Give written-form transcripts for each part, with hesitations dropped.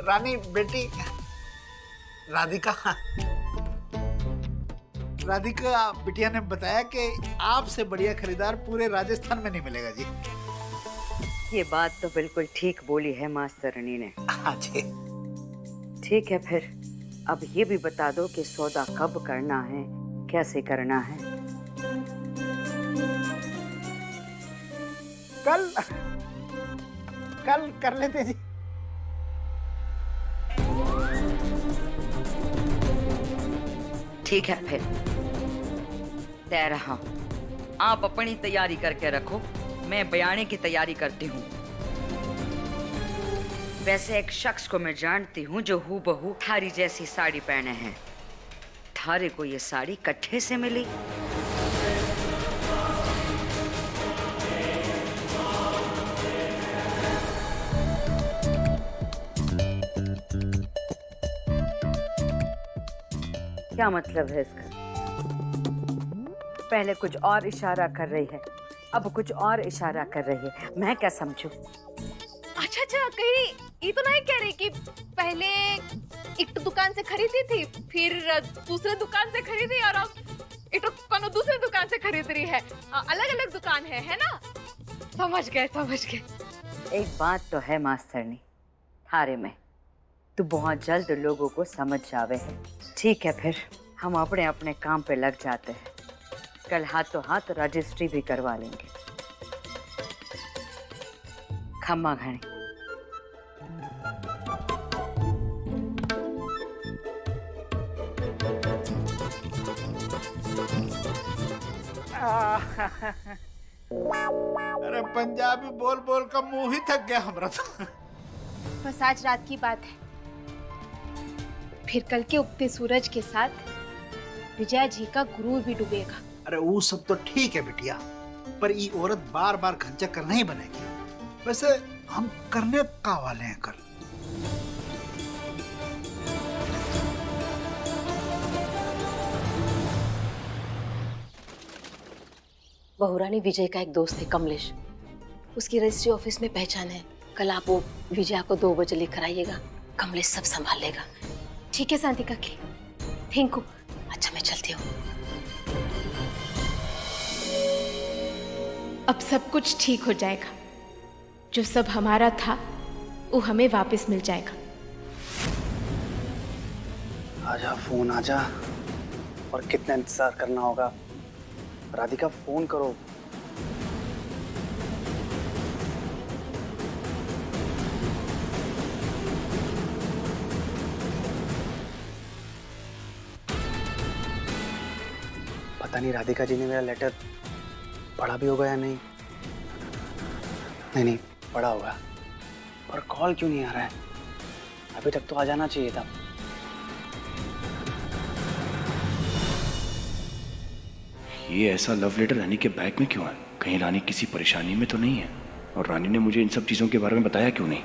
रानी बेटी राधिका, राधिका बिटिया ने बताया कि आपसे बढ़िया खरीदार पूरे राजस्थान में नहीं मिलेगा जी। ये बात तो बिल्कुल ठीक बोली है मास्टरनी ने। हाँ जी। ठीक है, फिर अब ये भी बता दो कि सौदा कब करना है, कैसे करना है। कल कल कर लेते जी। ठीक है, फिर तय रहा। आप अपनी तैयारी करके रखो, मैं बयाने की तैयारी करती हूँ। वैसे एक शख्स को मैं जानती हूँ जो हूबहू थारी जैसी साड़ी पहने हैं। थारे को ये साड़ी कट्ठे से मिली? क्या मतलब है इसका? पहले कुछ और इशारा कर रही है, अब कुछ और इशारा कर रही है। मैं क्या समझूं? अच्छा, कहीं ये तो नहीं कह रही कि पहले एक दुकान से खरीदी थी, फिर दूसरे दुकान से खरीदी और अब एक दूसरे दुकान से खरीद रही है। अलग अलग दुकान है ना? समझ गए। एक बात तो है मास्टरनी, थारे में तू बहुत जल्द लोगों को समझ जावे है। ठीक है, फिर हम अपने अपने काम पे लग जाते हैं। कल हाथों हाथ रजिस्ट्री भी करवा लेंगे। खम्मा घणी। अरे पंजाबी बोल बोल का मुंह ही थक गया हमारा तो। बस आज रात की बात है, फिर कल के उगते सूरज के साथ विजया जी का गुरूर भी डूबेगा। अरे वो सब तो ठीक है बिटिया, पर ये औरत बार बार खंचक कर नहीं बनेगी। वैसे हम करने का वाले हैं कल। बहुरानी विजय का एक दोस्त है कमलेश, उसकी रजिस्ट्री ऑफिस में पहचान है। कल आप वो विजया को 2 बजे लेकर आइएगा, कमलेश सब संभाल लेगा। ठीक है शांति काकी, थैंक यू। अच्छा, मैं चलती हूँ। अब सब कुछ ठीक हो जाएगा, जो सब हमारा था वो हमें वापस मिल जाएगा। आजा फोन आजा, और कितना इंतजार करना होगा। राधिका फोन करो। पता नहीं राधिका जी ने मेरा लेटर पढ़ा भी होगा या नहीं। नहीं पढ़ा होगा, पर कॉल क्यों नहीं आ रहा है? अभी तक तो आ जाना चाहिए था। ये ऐसा लव लेटर रानी के बैग में क्यों है? कहीं रानी किसी परेशानी में तो नहीं है? और रानी ने मुझे इन सब चीजों के बारे में बताया क्यों नहीं?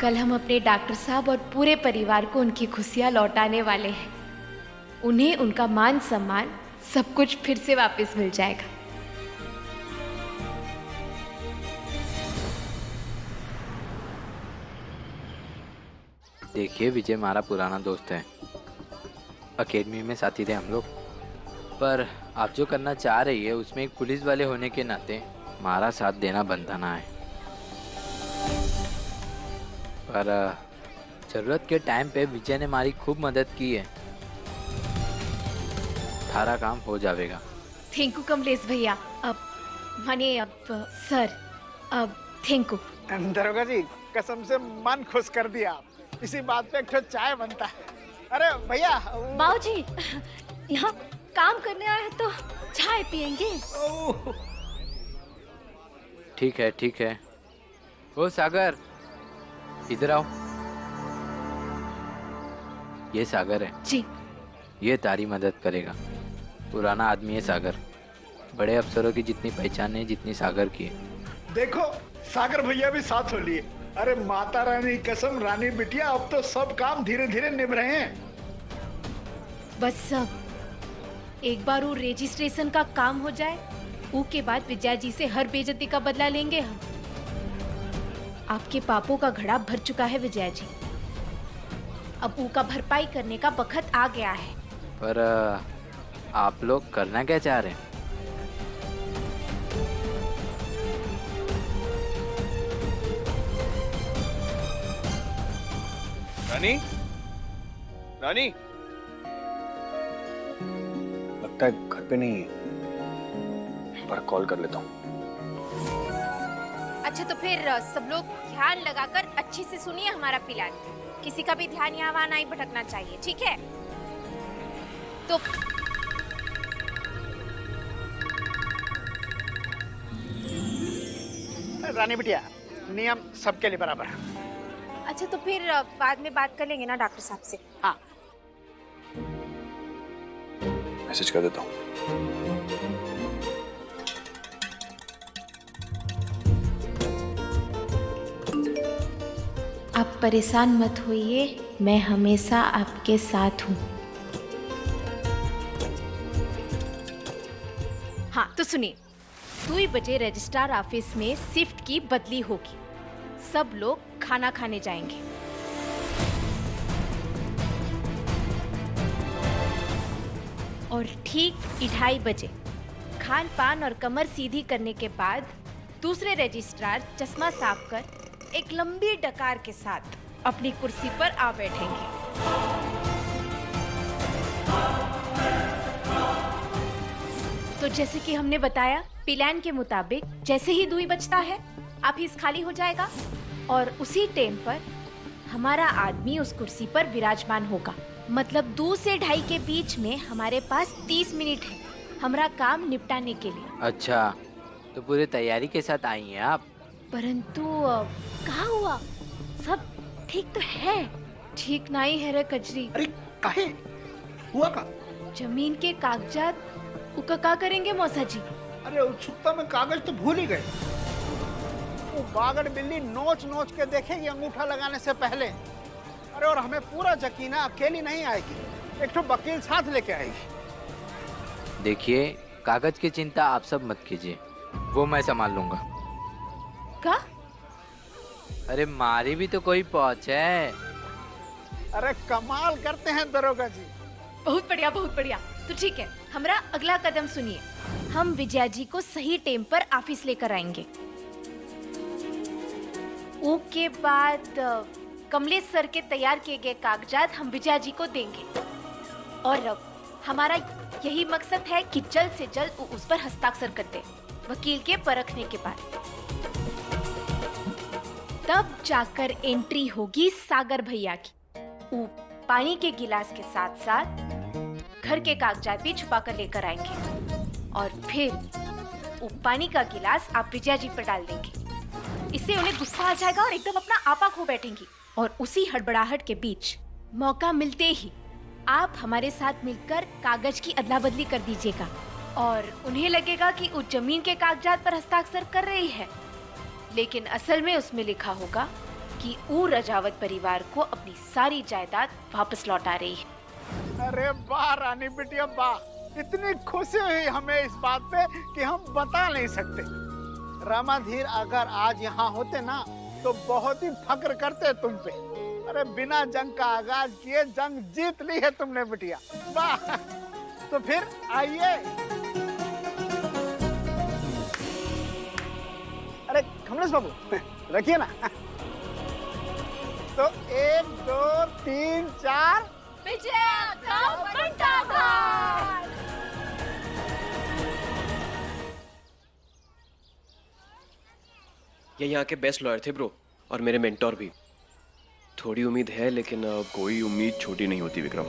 कल हम अपने डॉक्टर साहब और पूरे परिवार को उनकी खुशियां लौटाने वाले हैं। उन्हें उनका मान सम्मान सब कुछ फिर से वापस मिल जाएगा। देखिए, विजय हमारा पुराना दोस्त है, अकेडमी में साथी थे हम लोग। पर आप जो करना चाह रही है उसमें एक पुलिस वाले होने के नाते हमारा साथ देना बनता ना है। पर ज़रूरत के टाइम पे विजय ने हमारी खूब मदद की है। सारा काम हो जाएगा। थैंक यू कमलेश भैया। अब माने अब सर, अब थैंक यू। दरोगा जी, कसम से मन खुश कर दिया आप। इसी बात पे एक ठो चाय बनता है। अरे भैया बाबूजी, यहाँ काम करने आए तो चाय पियेंगे। ठीक है। ओ सागर, इधर आओ। ये सागर है जी। ये तारी मदद करेगा। पुराना आदमी है सागर, बड़े अफसरों की जितनी पहचान है जितनी सागर की है। देखो सागर भैया भी साथ हो लिए। अरे माता रानी कसम, रानी बिटिया अब तो सब काम धीरे धीरे निभ रहे हैं। बस एक बार वो रजिस्ट्रेशन का काम हो जाए, ऊ के बाद विजया जी से हर बेइज्जती का बदला लेंगे हम। आपके पापों का घड़ा भर चुका है विजया जी, अब ऊ का भरपाई करने का वक्त आ गया है। पर आप लोग करना क्या चाह रहे हैं? रानी, रानी, लगता है घर पे नहीं है, एक बार कॉल कर लेता हूँ। अच्छा तो फिर सब लोग ध्यान लगाकर अच्छे से सुनिए हमारा प्लान। किसी का भी ध्यान यहाँ वहाँ नहीं भटकना चाहिए, ठीक है? तो रानी बिटिया, नियम सबके लिए बराबर है। अच्छा तो फिर बाद में बात कर लेंगे ना डॉक्टर साहब से। हाँ, मैसेज कर देता हूँ। आप परेशान मत होइए, मैं हमेशा आपके साथ हूँ। हाँ तो सुनिए, 2 बजे रजिस्ट्रार ऑफिस में शिफ्ट की बदली होगी। सब लोग खाना खाने जाएंगे। और ठीक 2:30 बजे खान पान और कमर सीधी करने के बाद दूसरे रजिस्ट्रार चश्मा साफ कर एक लंबी डकार के साथ अपनी कुर्सी पर आ बैठेंगे। तो जैसे कि हमने बताया, प्लान के मुताबिक जैसे ही 2 बजता है ऑफिस खाली हो जाएगा और उसी टाइम पर हमारा आदमी उस कुर्सी पर विराजमान होगा। मतलब 2 से 2:30 के बीच में हमारे पास 30 मिनट है हमारा काम निपटाने के लिए। अच्छा, तो पूरी तैयारी के साथ आई हैं आप? परंतु कहाँ हुआ? सब ठीक तो है? ठीक नहीं है रे कजरी। अरे काहे हुआ का? जमीन के कागजात उका का करेंगे मौसा जी? अरे उत्सुकता में कागज तो भूल ही गए। वो बागड़ बिल्ली नोच नोच के देखेगी अंगूठा लगाने से पहले। अरे और हमें पूरा यकीन है अकेली नहीं आएगी, एक तो वकील साथ लेके आएगी। देखिए, कागज की चिंता आप सब मत कीजिए, वो मैं संभाल लूंगा। का? अरे मारी भी तो कोई पहुंच है। अरे कमाल करते हैं दरोगा जी। बहुत बढ़िया, बहुत बढ़िया। तो ठीक है, हमारा अगला कदम सुनिए। हम विजया जी को सही टाइम पर ऑफिस लेकर आएंगे। उसके बाद कमलेश सर के तैयार किए गए कागजात हम विजया जी को देंगे और अब हमारा यही मकसद है कि जल्द से जल्द वो उस पर हस्ताक्षर कर दे वकील के परखने के बाद। तब जाकर एंट्री होगी सागर भैया की। वो पानी के गिलास के साथ साथ घर के कागजात भी छुपा कर लेकर आएंगे और फिर वो पानी का गिलास आप विजया जी पर डाल देंगे। इससे उन्हें गुस्सा आ जाएगा और एकदम अपना आपा खो बैठेंगी। और उसी हड़बड़ाहट के बीच मौका मिलते ही आप हमारे साथ मिलकर कागज की अदला बदली कर दीजिएगा और उन्हें लगेगा कि उस जमीन के कागजात पर हस्ताक्षर कर रही है, लेकिन असल में उसमें लिखा होगा कि ऊ रजावत परिवार को अपनी सारी जायदाद वापस लौटा रही है। अरे वाह रानी बिटिया वाह, इतनी खुशी हुई हमें इस बात पे कि हम बता नहीं सकते। रामाधीर अगर आज यहाँ होते ना तो बहुत ही फक्र करते तुम पे। अरे बिना जंग का आगाज किए जंग जीत ली है तुमने बिटिया, वाह। तो फिर आइए। अरे कमलेश बाबू रखिए ना। तो 1 2 3 4 विजया का बंटाधार। ये यहाँ के बेस्ट लॉयर थे ब्रो, और मेरे मेंटोर भी। थोड़ी उम्मीद है लेकिन कोई उम्मीद छोटी नहीं होती विक्रम,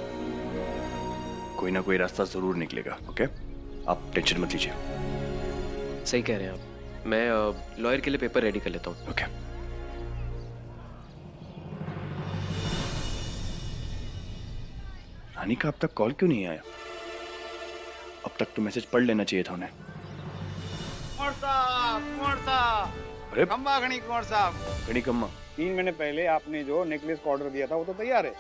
कोई ना कोई रास्ता जरूर निकलेगा। ओके, आप टेंशन मत लीजिए। सही कह रहे हैं आप। मैं लॉयर के लिए पेपर रेडी कर लेता हूँ। ओके। रानी का अब तक कॉल क्यों नहीं आया? अब तक तो मैसेज पढ़ लेना चाहिए था उन्हें। कुंवर साहब, अरे खम्बा घनी कुंवर साहब। घड़ी कम्मा, 3 महीने पहले आपने जो नेकलेस का ऑर्डर दिया था वो तो तैयार है।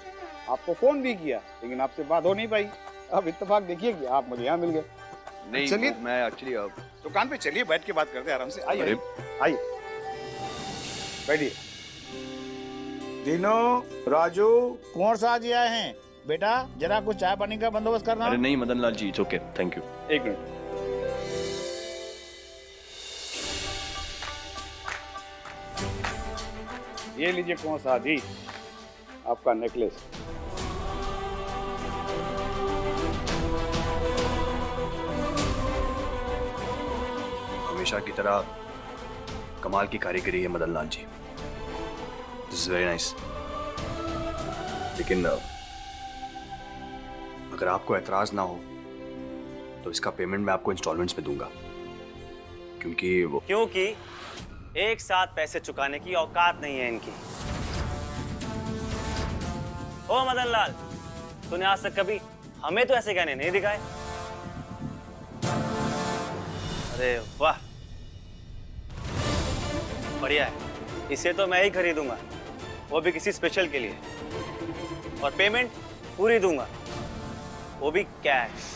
आपको फोन भी किया लेकिन आपसे बात हो नहीं पाई। अब इत्तेफाक देखिए कि आप मुझे यहाँ मिल गए। नहीं चलिए। मैं एक्चुअली दुकान पे चलिए, बैठ के बात करते हैं आराम से। आइए अरे। आइए, बैठिए। दीनू, राजू, कुंवर साहब जी आए हैं। बेटा जरा कुछ चाय पानी का बंदोबस्त करना। अरे नहीं Madan Lal ji, it's okay, thank you. एक मिनट। ये लीजिए कुंवर साहब जी, आपका नेकलेस। हमेशा की तरह कमाल की कारीगरी है Madan Lal ji, this is very nice. लेकिन अगर आपको एतराज ना हो तो इसका पेमेंट मैं आपको इंस्टॉलमेंट्स में दूंगा, क्योंकि एक साथ पैसे चुकाने की औकात नहीं है इनकी। ओ मदन लाल, तूने आज तक कभी हमें तो ऐसे गहने नहीं दिखाए। अरे वाह, बढ़िया है। इसे तो मैं ही खरीदूंगा, वो भी किसी स्पेशल के लिए, और पेमेंट पूरी दूंगा, वो भी कैश।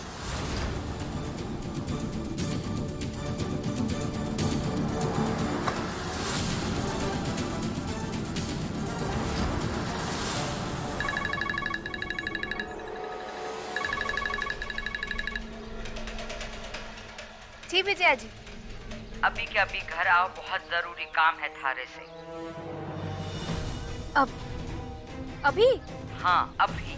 जी विजया जी। अभी के अभी घर आओ, बहुत जरूरी काम है थारे से। अब अभी? हाँ अभी।